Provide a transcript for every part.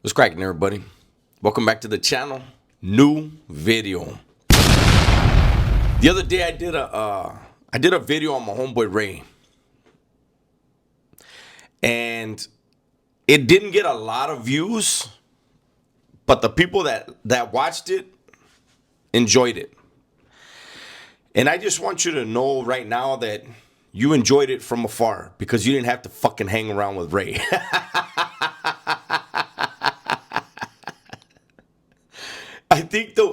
What's cracking, everybody? Welcome back to the channel. New video. The other day I did a video on my homeboy Ray, and it didn't get a lot of views, but the people that watched it enjoyed it. And I just want you to know right now that you enjoyed it from afar because you didn't have to fucking hang around with Ray.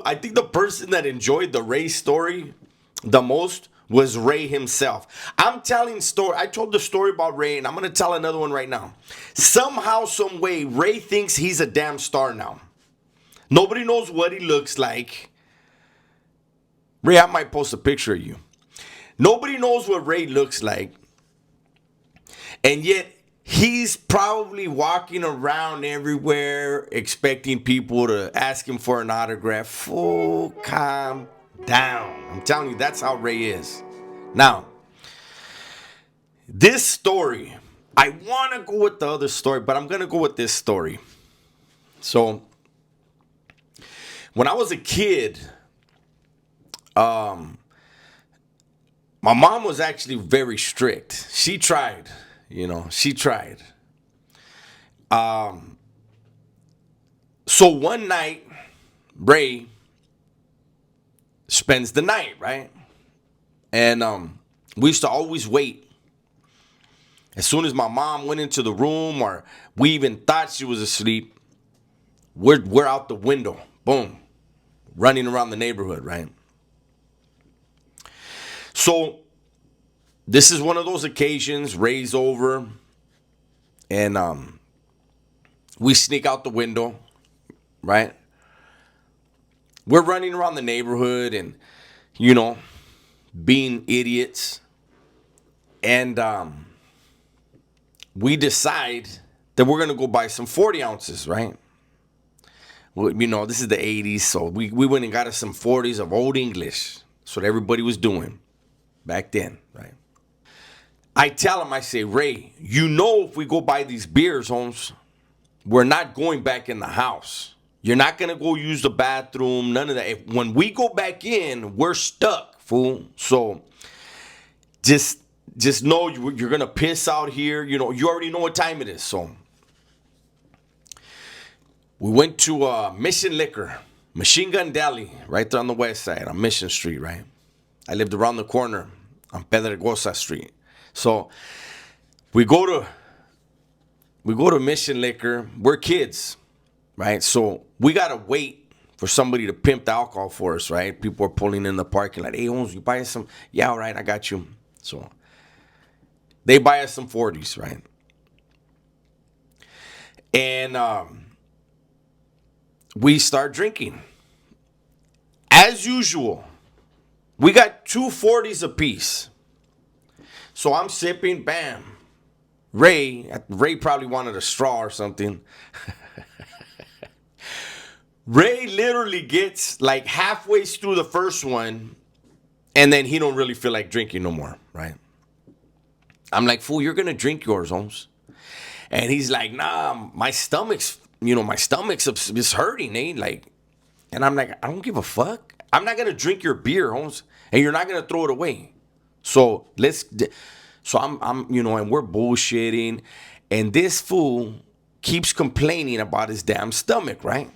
I think the person that enjoyed the Ray story the most was Ray himself. I told the story about Ray, and I'm gonna tell another one right now. Somehow, some way, Ray thinks he's a damn star now. Nobody knows what he looks like. Ray, I might post a picture of you. Nobody knows what Ray looks like, and yet he's probably walking around everywhere expecting people to ask him for an autograph. Fool, calm down. I'm telling you, that's how Ray is. Now, this story, I want to go with the other story, but I'm going to go with this story. So, when I was a kid, my mom was actually very strict. She tried. She tried. So one night, Ray spends the night, right? And we used to always wait. As soon as my mom went into the room, or we even thought she was asleep, we're out the window. Boom. Running around the neighborhood, right? So this is one of those occasions. Ray's over, and we sneak out the window, right? We're running around the neighborhood and, being idiots. And we decide that we're going to go buy some 40 ounces, right? Well, this is the 80s, so we went and got us some 40s of Old English. That's what everybody was doing back then, right? I tell him, I say, Ray, if we go buy these beers, Holmes, we're not going back in the house. You're not going to go use the bathroom, none of that. When we go back in, we're stuck, fool. So just know you're going to piss out here. You already know what time it is. So we went to Mission Liquor, Machine Gun Deli, right there on the west side on Mission Street, right? I lived around the corner on Pedregosa Street. So we go to Mission Liquor. We're kids, right? So we gotta wait for somebody to pimp the alcohol for us, right? People are pulling in the parking lot. Hey, Holmes, you buy some? Yeah, all right, I got you. So they buy us some 40s, right? And we start drinking. As usual, we got 2 40s apiece. So I'm sipping, bam. Ray probably wanted a straw or something. Ray literally gets like halfway through the first one, and then he don't really feel like drinking no more, right? I'm like, fool, you're gonna drink yours, Holmes. And he's like, nah, my stomach's is hurting, eh? Like, and I'm like, I don't give a fuck. I'm not gonna drink your beer, Holmes, and you're not gonna throw it away. So I'm and we're bullshitting, and this fool keeps complaining about his damn stomach, right?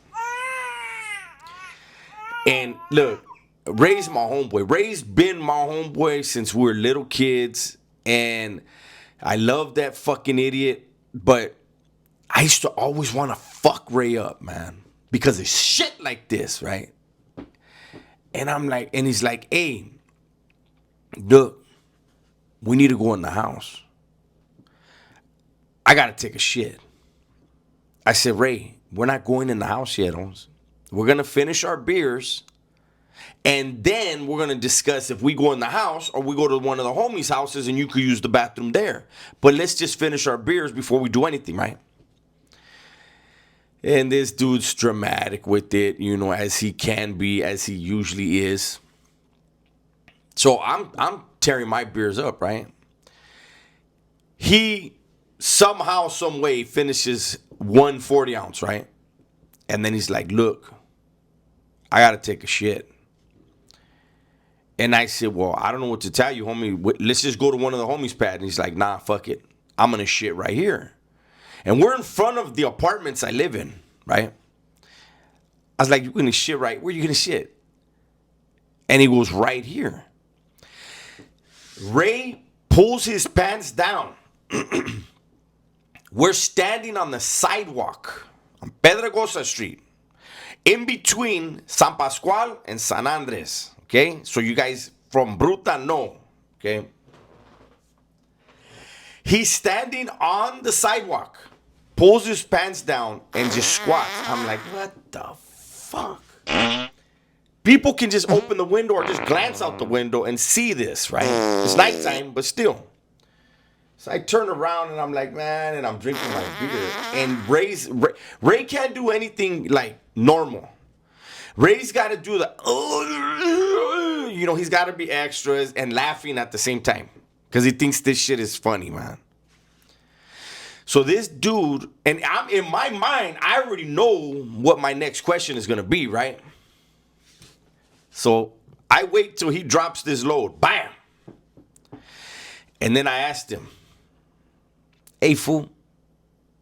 And look, Ray's my homeboy. Ray's been my homeboy since we were little kids, and I love that fucking idiot, but I used to always want to fuck Ray up, man, because of shit like this, right? And I'm like, and he's like, hey, look, we need to go in the house. I got to take a shit. I said, Ray, we're not going in the house yet, Holmes. We're going to finish our beers, and then we're going to discuss if we go in the house or we go to one of the homies' houses and you could use the bathroom there. But let's just finish our beers before we do anything, right? And this dude's dramatic with it, as he can be, as he usually is. So I'm tearing my beers up, right? He somehow, some way finishes 1 40 ounce, right? And then he's like, look, I got to take a shit. And I said, well, I don't know what to tell you, homie. Let's just go to one of the homies' pad. And he's like, nah, fuck it. I'm going to shit right here. And we're in front of the apartments I live in, right? I was like, you're going to shit right? Where are you going to shit? And he goes, right here. Ray pulls his pants down. We're standing on the sidewalk on Pedregosa Street, in between San Pascual and San Andres. Okay, so you guys from Bruta know. Okay, he's standing on the sidewalk, pulls his pants down, and just squats. I'm like, what the fuck? People can just open the window or just glance out the window and see this, right? It's nighttime, but still. So I turn around and I'm like, man, and I'm drinking my beer. And Ray can't do anything like normal. Ray's got to do the, he's got to be extras and laughing at the same time. Because he thinks this shit is funny, man. So this dude, and I'm in my mind, I already know what my next question is going to be, right? So I wait till he drops this load. Bam! And then I asked him, hey, fool,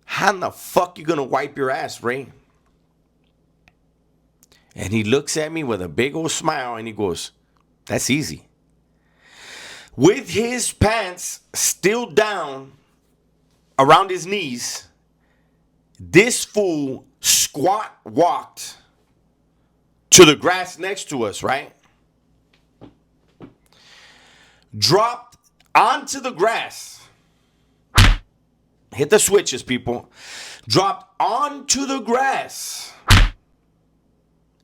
how in the fuck you gonna wipe your ass, Ray? And he looks at me with a big old smile and he goes, that's easy. With his pants still down around his knees, this fool squat walked to the grass next to us, right? Dropped onto the grass. Hit the switches, people. Dropped onto the grass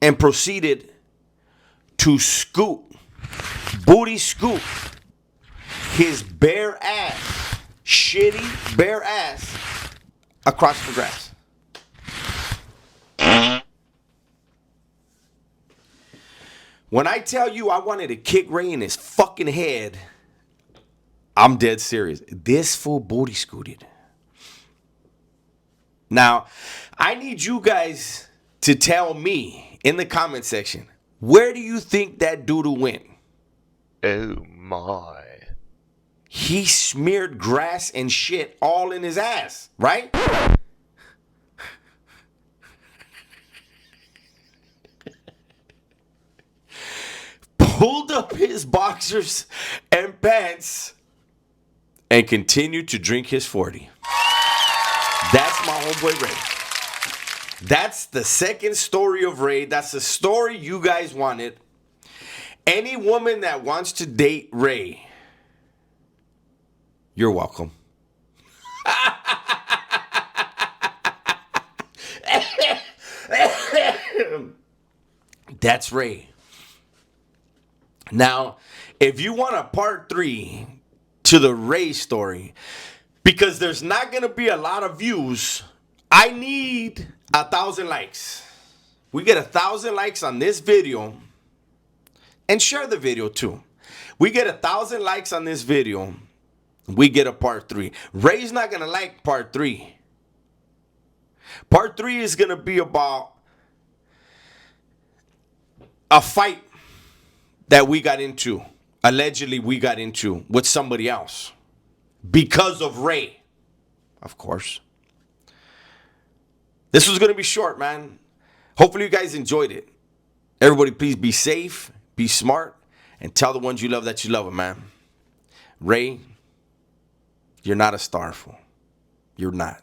and proceeded to scoop, booty scoop, his bare ass, shitty bare ass across the grass. When I tell you I wanted to kick Ray in his fucking head, I'm dead serious. This fool booty scooted. Now, I need you guys to tell me in the comment section, where do you think that doodle went? Oh my. He smeared grass and shit all in his ass, right? Pulled up his boxers and pants and continued to drink his 40. That's my homeboy Ray. That's the second story of Ray. That's the story you guys wanted. Any woman that wants to date Ray, you're welcome. That's Ray. Now, if you want a part 3 to the Ray story, because there's not going to be a lot of views, I need 1,000 likes. We get 1,000 likes on this video, and share the video too. We get 1,000 likes on this video, we get a part 3. Ray's not going to like part 3. Part 3 is going to be about a fight that we got into, allegedly we got into with somebody else because of Ray, of course. This was going to be short, man. Hopefully you guys enjoyed it. Everybody, please be safe, be smart, and tell the ones you love that you love them, man. Ray, you're not a star, fool. You're not.